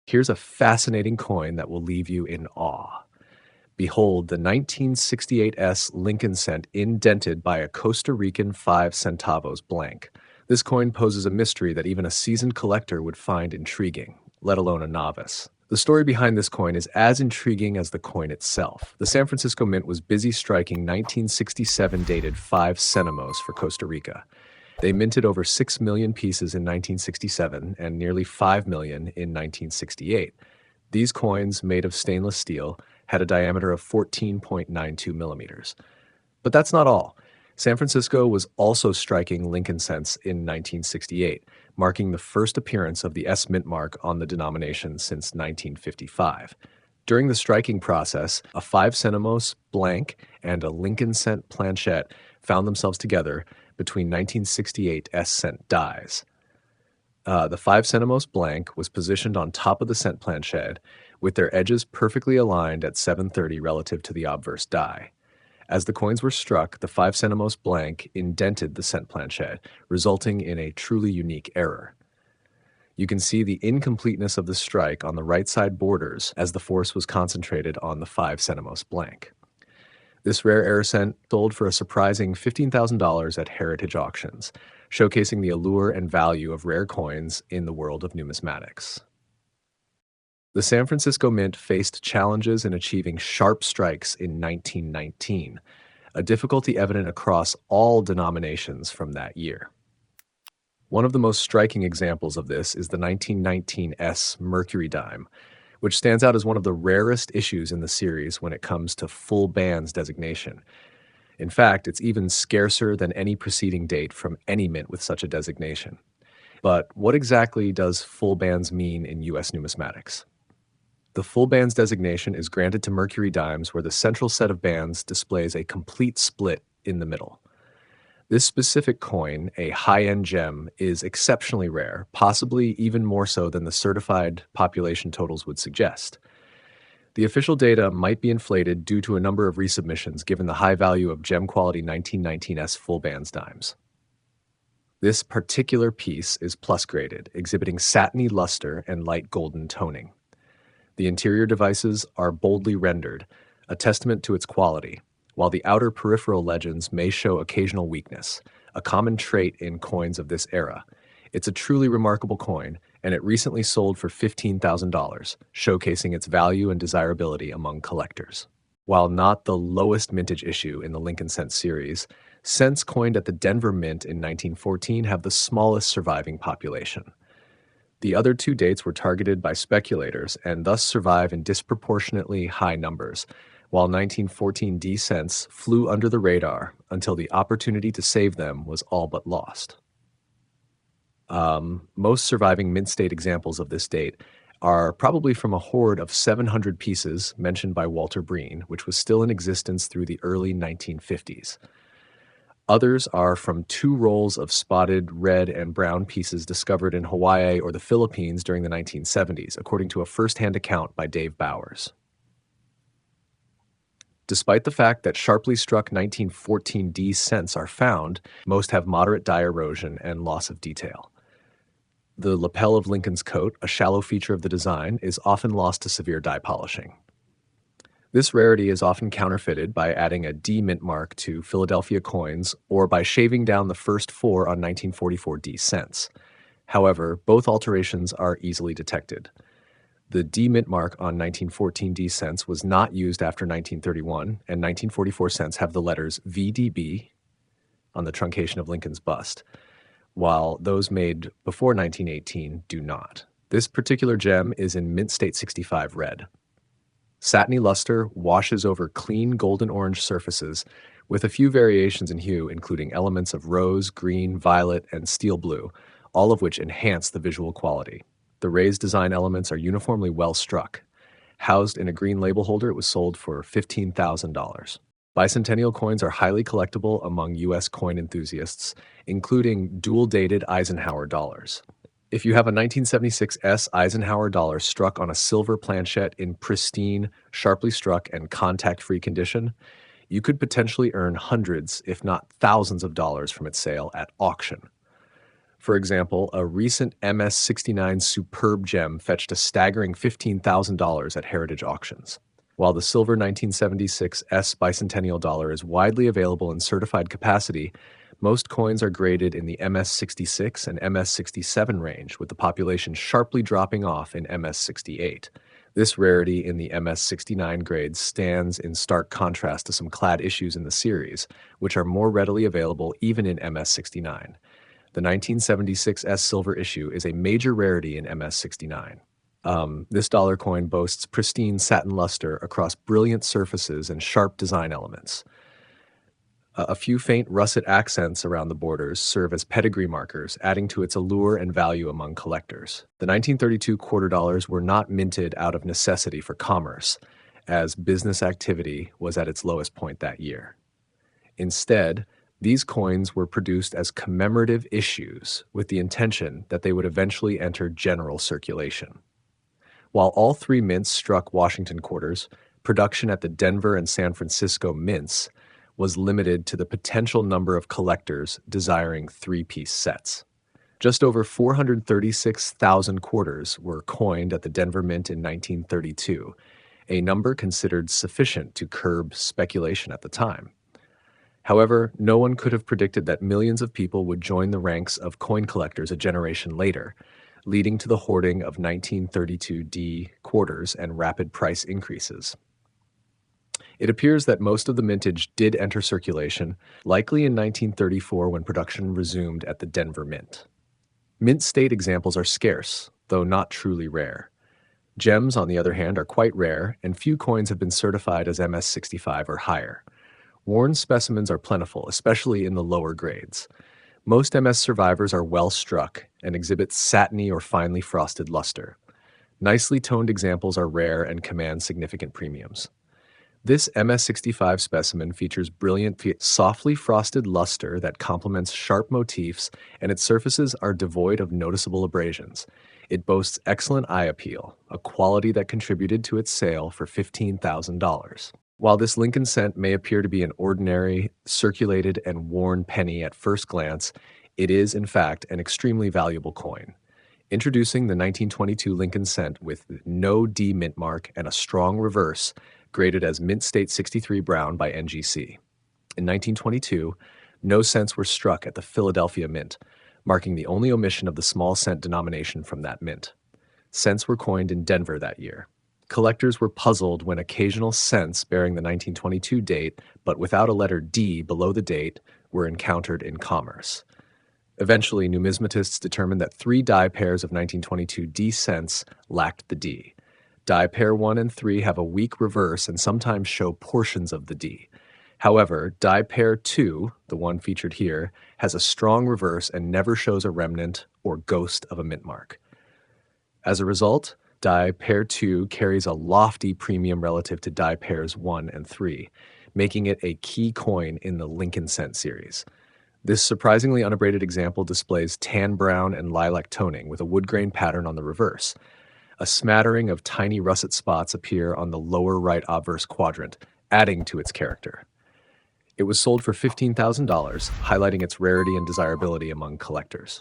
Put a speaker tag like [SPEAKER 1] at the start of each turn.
[SPEAKER 1] Here's a fascinating coin that will leave you in awe. Behold the 1968 Lincoln cent indented by a Costa Rican 5 centavos blank. This coin poses a mystery that even a seasoned collector would find intriguing, let alone a novice. The story behind this coin is as intriguing as the coin itself. The San Francisco Mint was busy striking 1967 dated 5 centimos for Costa Rica. They minted over 6 million pieces in 1967 and nearly 5 million in 1968. These coins, made of stainless steel, had a diameter of 14.92 millimeters. But that's not all. San Francisco was also striking Lincoln cents in 1968, marking the first appearance of the S mint mark on the denomination since 1955. During the striking process, a 5 centimos blank and a Lincoln cent planchet found themselves together between 1968 S-cent dies. The 5 centimos blank was positioned on top of the cent planchet, with their edges perfectly aligned at 730 relative to the obverse die. As the coins were struck, the 5 centimos blank indented the cent planchet, resulting in a truly unique error. You can see the incompleteness of the strike on the right side borders as the force was concentrated on the 5 centimos blank. This rare error cent sold for a surprising $15,000 at heritage auctions, showcasing the allure and value of rare coins in the world of numismatics. The San Francisco Mint faced challenges in achieving sharp strikes in 1919, a difficulty evident across all denominations from that year. One of the most striking examples of this is the 1919 Mercury Dime, which stands out as one of the rarest issues in the series when it comes to full bands designation. In fact, it's even scarcer than any preceding date from any mint with such a designation. But what exactly does full bands mean in U.S. numismatics? The full bands designation is granted to Mercury dimes where the central set of bands displays a complete split in the middle. This specific coin, a high-end gem, is exceptionally rare, possibly even more so than the certified population totals would suggest. The official data might be inflated due to a number of resubmissions given the high value of gem-quality 1919 full bands dimes. This particular piece is plus-graded, exhibiting satiny luster and light golden toning. The interior devices are boldly rendered, a testament to its quality, while the outer peripheral legends may show occasional weakness, a common trait in coins of this era. It's a truly remarkable coin, and it recently sold for $15,000, showcasing its value and desirability among collectors. While not the lowest mintage issue in the Lincoln cent series, cents coined at the Denver Mint in 1914 have the smallest surviving population. The other two dates were targeted by speculators and thus survive in disproportionately high numbers, while 1914 D cents flew under the radar until the opportunity to save them was all but lost. Most surviving mint state examples of this date are probably from a hoard of 700 pieces mentioned by Walter Breen, which was still in existence through the early 1950s. Others are from 2 rolls of spotted red and brown pieces discovered in Hawaii or the Philippines during the 1970s, according to a first-hand account by Dave Bowers. Despite the fact that sharply struck 1914 D cents are found, most have moderate die erosion and loss of detail. The lapel of Lincoln's coat, a shallow feature of the design, is often lost to severe die polishing. This rarity is often counterfeited by adding a D mint mark to Philadelphia coins or by shaving down the first 4 on 1944 D cents. However, both alterations are easily detected. The D mint mark on 1914 D cents was not used after 1931, and 1944 cents have the letters VDB on the truncation of Lincoln's bust, while those made before 1918 do not. This particular gem is in mint state 65 red. Satiny luster washes over clean golden orange surfaces with a few variations in hue, including elements of rose, green, violet, and steel blue, all of which enhance the visual quality. The raised design elements are uniformly well struck. Housed in a green label holder, it was sold for $15,000. Bicentennial coins are highly collectible among U.S. coin enthusiasts, including dual-dated Eisenhower dollars. If you have a 1976 Eisenhower dollar struck on a silver planchet in pristine, sharply struck, and contact-free condition, you could potentially earn hundreds, if not thousands of dollars from its sale at auction. For example, a recent MS-69 Superb gem fetched a staggering $15,000 at heritage auctions. While the silver 1976 S Bicentennial dollar is widely available in certified capacity, most coins are graded in the MS-66 and MS-67 range, with the population sharply dropping off in MS-68. This rarity in the MS-69 grade stands in stark contrast to some clad issues in the series, which are more readily available even in MS-69. The 1976 S silver issue is a major rarity in MS-69. This dollar coin boasts pristine satin luster across brilliant surfaces and sharp design elements. A few faint russet accents around the borders serve as pedigree markers, adding to its allure and value among collectors. The 1932 quarter dollars were not minted out of necessity for commerce, as business activity was at its lowest point that year. Instead, these coins were produced as commemorative issues with the intention that they would eventually enter general circulation. While all three mints struck Washington quarters, production at the Denver and San Francisco mints was limited to the potential number of collectors desiring three-piece sets. Just over 436,000 quarters were coined at the Denver Mint in 1932, a number considered sufficient to curb speculation at the time. However, no one could have predicted that millions of people would join the ranks of coin collectors a generation later, leading to the hoarding of 1932D quarters and rapid price increases. It appears that most of the mintage did enter circulation, likely in 1934 when production resumed at the Denver Mint. Mint state examples are scarce, though not truly rare. Gems, on the other hand, are quite rare, and few coins have been certified as MS-65 or higher. Worn specimens are plentiful, especially in the lower grades. Most MS survivors are well struck and exhibit satiny or finely frosted luster. Nicely toned examples are rare and command significant premiums. This MS-65 specimen features brilliant, softly frosted luster that complements sharp motifs, and its surfaces are devoid of noticeable abrasions. It boasts excellent eye appeal, a quality that contributed to its sale for $15,000. While this Lincoln cent may appear to be an ordinary, circulated, and worn penny at first glance, it is, in fact, an extremely valuable coin. Introducing the 1922 Lincoln cent with no D mint mark and a strong reverse, graded as Mint State 63 Brown by NGC. In 1922, no cents were struck at the Philadelphia Mint, marking the only omission of the small cent denomination from that mint. Cents were coined in Denver that year. Collectors were puzzled when occasional cents bearing the 1922 date, but without a letter D below the date, were encountered in commerce. Eventually, numismatists determined that 3 die pairs of 1922 D cents lacked the D. Die pair 1 and 3 have a weak reverse and sometimes show portions of the D. However, die pair 2, the one featured here, has a strong reverse and never shows a remnant or ghost of a mint mark. As a result, die pair 2 carries a lofty premium relative to die pairs 1 and 3, making it a key coin in the Lincoln cent series. This surprisingly unabraded example displays tan brown and lilac toning with a wood grain pattern on the reverse. A smattering of tiny russet spots appear on the lower right obverse quadrant, adding to its character. It was sold for $15,000, highlighting its rarity and desirability among collectors.